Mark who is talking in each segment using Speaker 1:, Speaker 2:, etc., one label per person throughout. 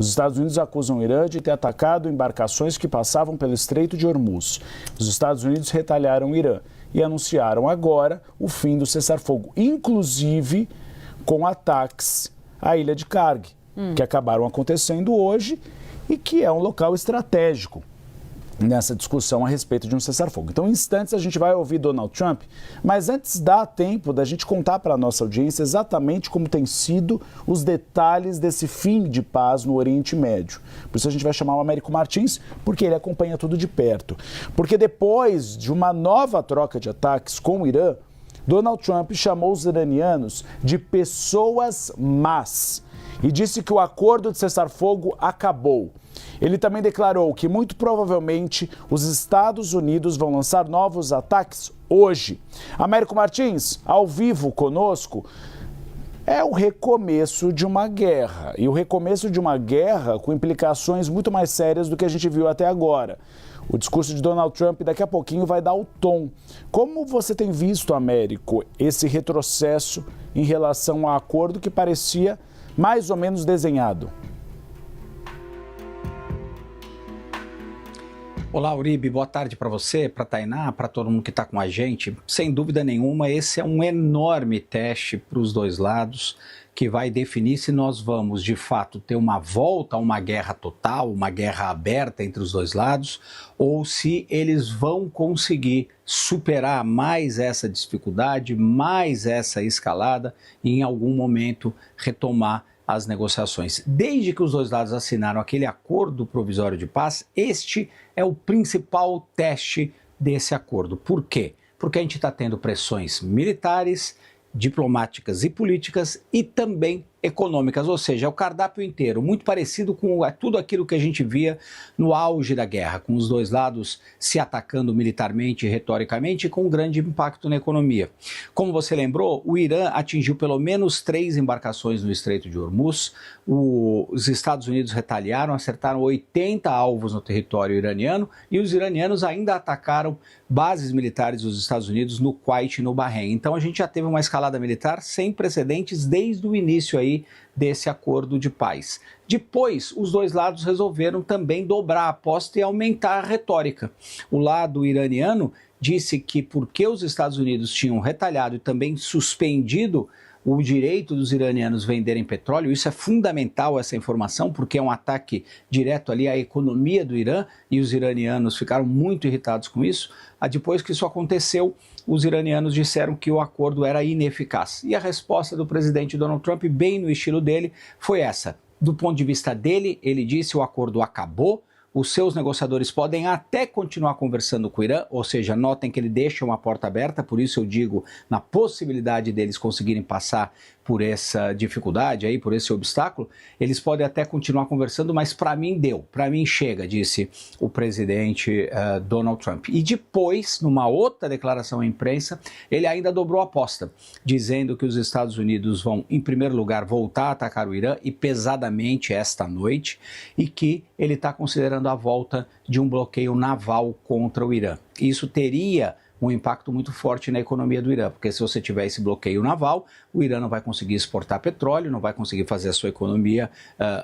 Speaker 1: Os Estados Unidos acusam o Irã de ter atacado embarcações que passavam pelo Estreito de Hormuz. Os Estados Unidos retaliaram o Irã e anunciaram agora o fim do cessar-fogo, inclusive com ataques à ilha de Karg, que acabaram acontecendo hoje e que é um local estratégico nessa discussão a respeito de um cessar-fogo. Então, em instantes, a gente vai ouvir Donald Trump, mas antes dá tempo da gente contar para a nossa audiência exatamente como tem sido os detalhes desse fim de paz no Oriente Médio. Por isso a gente vai chamar o Américo Martins, porque ele acompanha tudo de perto. Porque depois de uma nova troca de ataques com o Irã, Donald Trump chamou os iranianos de pessoas más e disse que o acordo de cessar-fogo acabou. Ele também declarou que, muito provavelmente, os Estados Unidos vão lançar novos ataques hoje. Américo Martins, ao vivo conosco, é o recomeço de uma guerra. E o recomeço de uma guerra com implicações muito mais sérias do que a gente viu até agora. O discurso de Donald Trump daqui a pouquinho vai dar o tom. Como você tem visto, Américo, esse retrocesso em relação ao acordo que parecia mais ou menos desenhado?
Speaker 2: Olá, Uribe, boa tarde para você, para a Tainá, para todo mundo que está com a gente. Sem dúvida nenhuma, esse é um enorme teste para os dois lados, que vai definir se nós vamos, de fato, ter uma volta a uma guerra total, uma guerra aberta entre os dois lados, ou se eles vão conseguir superar mais essa dificuldade, mais essa escalada e, em algum momento, retomar as negociações. Desde que os dois lados assinaram aquele acordo provisório de paz, este é o principal teste desse acordo. Por quê? Porque a gente está tendo pressões militares, diplomáticas e políticas e também econômicas, ou seja, é o cardápio inteiro, muito parecido com tudo aquilo que a gente via no auge da guerra, com os dois lados se atacando militarmente e retoricamente, com um grande impacto na economia. Como você lembrou, o Irã atingiu pelo menos 3 embarcações no Estreito de Hormuz, os Estados Unidos retaliaram, acertaram 80 alvos no território iraniano e os iranianos ainda atacaram bases militares dos Estados Unidos no Kuwait e no Bahrein. Então a gente já teve uma escalada militar sem precedentes desde o início aí desse acordo de paz. Depois, os dois lados resolveram também dobrar a aposta e aumentar a retórica. O lado iraniano disse que porque os Estados Unidos tinham retalhado e também suspendido o direito dos iranianos venderem petróleo, isso é fundamental, essa informação, porque é um ataque direto ali à economia do Irã e os iranianos ficaram muito irritados com isso. Depois que isso aconteceu, os iranianos disseram que o acordo era ineficaz. E a resposta do presidente Donald Trump, bem no estilo dele, foi essa. Do ponto de vista dele, ele disse que o acordo acabou, os seus negociadores podem até continuar conversando com o Irã, ou seja, notem que ele deixa uma porta aberta, por isso eu digo na possibilidade deles conseguirem passar por essa dificuldade, aí, por esse obstáculo, eles podem até continuar conversando, mas para mim deu, para mim chega, disse o presidente Donald Trump. E depois, numa outra declaração à imprensa, ele ainda dobrou a aposta, dizendo que os Estados Unidos vão, em primeiro lugar, voltar a atacar o Irã, e pesadamente esta noite, e que ele está considerando a volta de um bloqueio naval contra o Irã. Isso teria um impacto muito forte na economia do Irã, porque se você tiver esse bloqueio naval, o Irã não vai conseguir exportar petróleo, não vai conseguir fazer a sua economia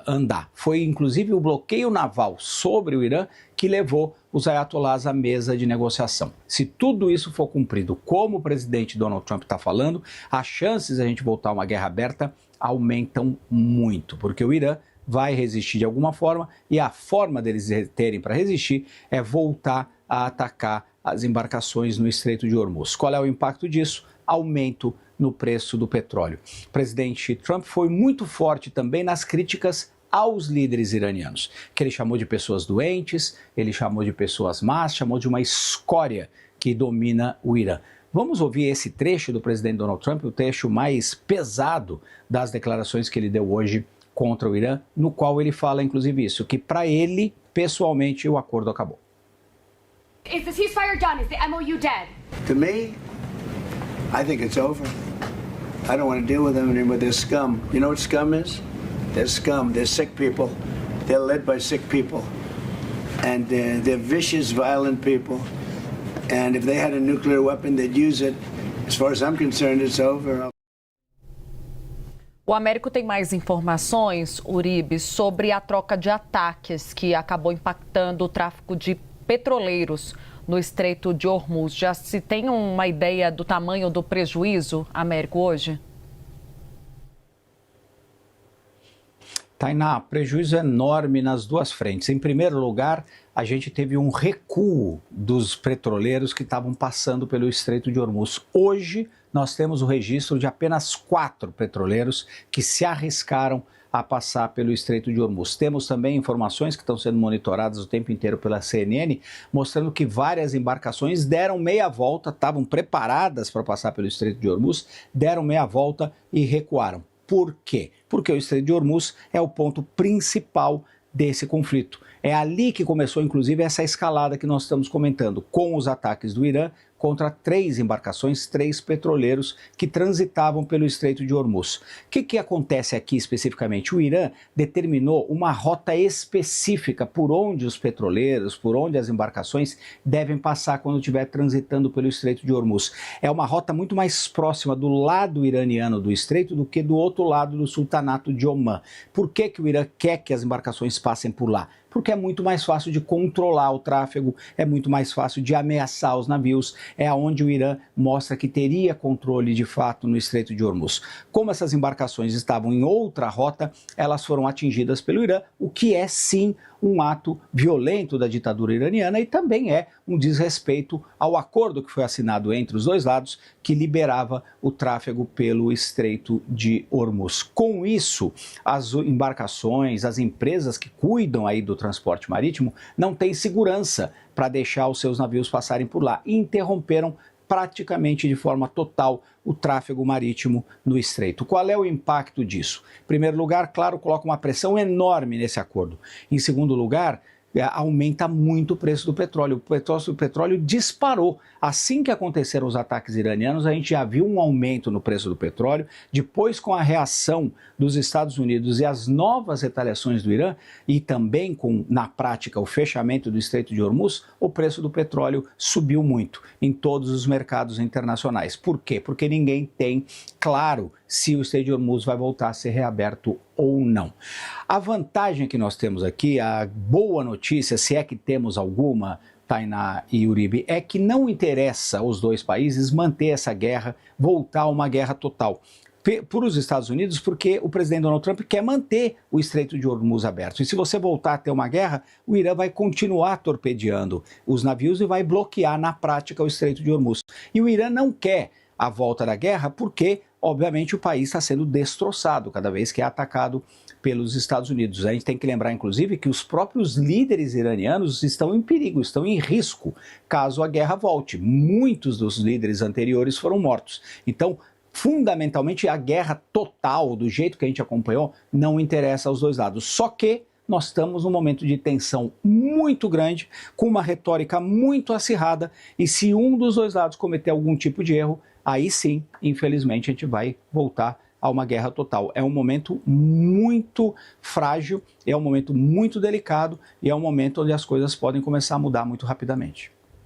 Speaker 2: andar. Foi inclusive o bloqueio naval sobre o Irã que levou os ayatollahs à mesa de negociação. Se tudo isso for cumprido como o presidente Donald Trump está falando, as chances de a gente voltar a uma guerra aberta aumentam muito, porque o Irã vai resistir de alguma forma e a forma deles terem para resistir é voltar a atacar as embarcações no Estreito de Hormuz. Qual é o impacto disso? Aumento no preço do petróleo. O presidente Trump foi muito forte também nas críticas aos líderes iranianos, que ele chamou de pessoas doentes, ele chamou de pessoas más, chamou de uma escória que domina o Irã. Vamos ouvir esse trecho do presidente Donald Trump, o trecho mais pesado das declarações que ele deu hoje contra o Irã, no qual ele fala, inclusive, isso, que para ele, pessoalmente, o acordo acabou.
Speaker 3: Is the ceasefire done? Is the MOU dead?
Speaker 4: To me, I think it's over. I don't want to deal with them anymore. They're scum. You know what scum is? They're scum. They're sick people. They're led by sick people. And they're vicious, violent people. And if they had a nuclear weapon, they'd use it. As far as I'm concerned, it's over.
Speaker 5: O Américo tem mais informações, Uribe, sobre a troca de ataques que acabou impactando o tráfico de petroleiros no Estreito de Hormuz. Já se tem uma ideia do tamanho do prejuízo, Américo, hoje?
Speaker 2: Tainá, prejuízo enorme nas duas frentes. Em primeiro lugar, a gente teve um recuo dos petroleiros que estavam passando pelo Estreito de Hormuz. Hoje, nós temos o registro de apenas 4 petroleiros que se arriscaram a passar pelo Estreito de Hormuz. Temos também informações que estão sendo monitoradas o tempo inteiro pela CNN, mostrando que várias embarcações deram meia volta, estavam preparadas para passar pelo Estreito de Hormuz, deram meia volta e recuaram. Por quê? Porque o Estreito de Hormuz é o ponto principal desse conflito. É ali que começou, inclusive, essa escalada que nós estamos comentando, com os ataques do Irã contra 3 embarcações, 3 petroleiros que transitavam pelo Estreito de Hormuz. O que acontece aqui especificamente? O Irã determinou uma rota específica por onde os petroleiros, por onde as embarcações devem passar quando estiver transitando pelo Estreito de Hormuz. É uma rota muito mais próxima do lado iraniano do Estreito do que do outro lado do Sultanato de Omã. Por que o Irã quer que as embarcações passem por lá? Porque é muito mais fácil de controlar o tráfego, é muito mais fácil de ameaçar os navios, é onde o Irã mostra que teria controle de fato no Estreito de Hormuz. Como essas embarcações estavam em outra rota, elas foram atingidas pelo Irã, o que é sim um ato violento da ditadura iraniana e também é um desrespeito ao acordo que foi assinado entre os dois lados, que liberava o tráfego pelo Estreito de Hormuz. Com isso, as embarcações, as empresas que cuidam aí do transporte marítimo não têm segurança para deixar os seus navios passarem por lá e interromperam praticamente de forma total o tráfego marítimo no Estreito. Qual é o impacto disso? Em primeiro lugar, claro, coloca uma pressão enorme nesse acordo. Em segundo lugar, aumenta muito o preço do petróleo. O preço do petróleo disparou. Assim que aconteceram os ataques iranianos, a gente já viu um aumento no preço do petróleo. Depois, com a reação dos Estados Unidos e as novas retaliações do Irã, e também com, na prática, o fechamento do Estreito de Hormuz, o preço do petróleo subiu muito em todos os mercados internacionais. Por quê? Porque ninguém tem claro se o Estreito de Hormuz vai voltar a ser reaberto ou não. A vantagem que nós temos aqui, a boa notícia, se é que temos alguma, Tainá e Uribe, é que não interessa aos dois países manter essa guerra, voltar a uma guerra total. Para os Estados Unidos, porque o presidente Donald Trump quer manter o Estreito de Hormuz aberto. E se você voltar a ter uma guerra, o Irã vai continuar torpedeando os navios e vai bloquear na prática o Estreito de Hormuz. E o Irã não quer a volta da guerra porque, obviamente, o país está sendo destroçado cada vez que é atacado pelos Estados Unidos. A gente tem que lembrar, inclusive, que os próprios líderes iranianos estão em perigo, estão em risco, caso a guerra volte. Muitos dos líderes anteriores foram mortos. Então, fundamentalmente, a guerra total, do jeito que a gente acompanhou, não interessa aos dois lados. Só que nós estamos num momento de tensão muito grande, com uma retórica muito acirrada, e se um dos dois lados cometer algum tipo de erro, aí sim, infelizmente, a gente vai voltar a uma guerra total. É um momento muito frágil, é um momento muito delicado e é um momento onde as coisas podem começar a mudar muito rapidamente.